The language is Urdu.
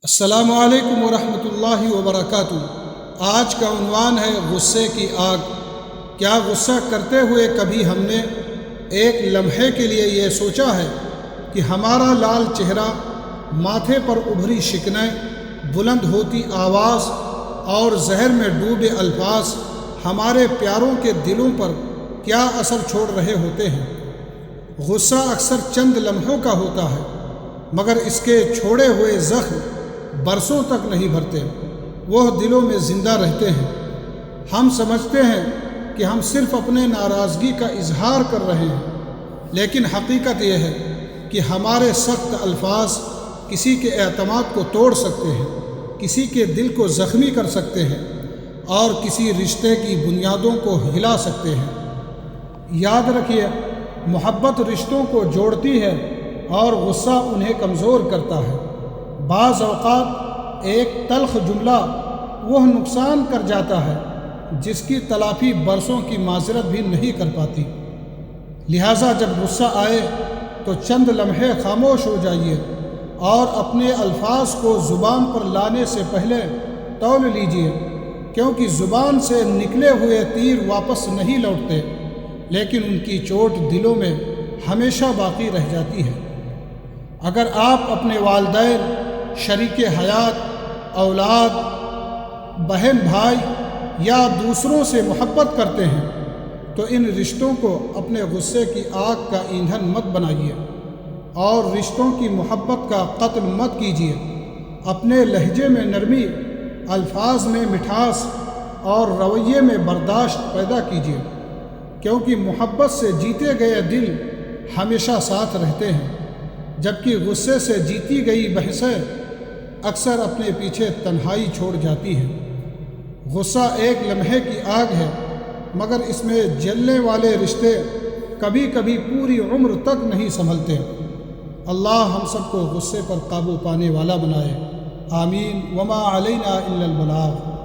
السلام علیکم ورحمۃ اللہ وبرکاتہ۔ آج کا عنوان ہے غصے کی آگ۔ کیا غصہ کرتے ہوئے کبھی ہم نے ایک لمحے کے لیے یہ سوچا ہے کہ ہمارا لال چہرہ، ماتھے پر ابھری شکنیں، بلند ہوتی آواز اور زہر میں ڈوبے الفاظ ہمارے پیاروں کے دلوں پر کیا اثر چھوڑ رہے ہوتے ہیں؟ غصہ اکثر چند لمحوں کا ہوتا ہے، مگر اس کے چھوڑے ہوئے زخم برسوں تک نہیں بھرتے، وہ دلوں میں زندہ رہتے ہیں۔ ہم سمجھتے ہیں کہ ہم صرف اپنے ناراضگی کا اظہار کر رہے ہیں، لیکن حقیقت یہ ہے کہ ہمارے سخت الفاظ کسی کے اعتماد کو توڑ سکتے ہیں، کسی کے دل کو زخمی کر سکتے ہیں اور کسی رشتے کی بنیادوں کو ہلا سکتے ہیں۔ یاد رکھیے، محبت رشتوں کو جوڑتی ہے اور غصہ انہیں کمزور کرتا ہے۔ بعض اوقات ایک تلخ جملہ وہ نقصان کر جاتا ہے جس کی تلافی برسوں کی معذرت بھی نہیں کر پاتی۔ لہٰذا جب غصہ آئے تو چند لمحے خاموش ہو جائیے اور اپنے الفاظ کو زبان پر لانے سے پہلے تول لیجیے، کیونکہ زبان سے نکلے ہوئے تیر واپس نہیں لوٹتے، لیکن ان کی چوٹ دلوں میں ہمیشہ باقی رہ جاتی ہے۔ اگر آپ اپنے والدین، شریک حیات، اولاد، بہن بھائی یا دوسروں سے محبت کرتے ہیں تو ان رشتوں کو اپنے غصے کی آگ کا ایندھن مت بنائیے اور رشتوں کی محبت کا قتل مت کیجیے۔ اپنے لہجے میں نرمی، الفاظ میں مٹھاس اور رویے میں برداشت پیدا کیجیے، کیونکہ محبت سے جیتے گئے دل ہمیشہ ساتھ رہتے ہیں، جبکہ غصے سے جیتی گئی بحثیں اکثر اپنے پیچھے تنہائی چھوڑ جاتی ہیں۔ غصہ ایک لمحے کی آگ ہے، مگر اس میں جلنے والے رشتے کبھی کبھی پوری عمر تک نہیں سنبھلتے۔ اللہ ہم سب کو غصے پر قابو پانے والا بنائے، آمین۔ وما علینا الا البلاغ۔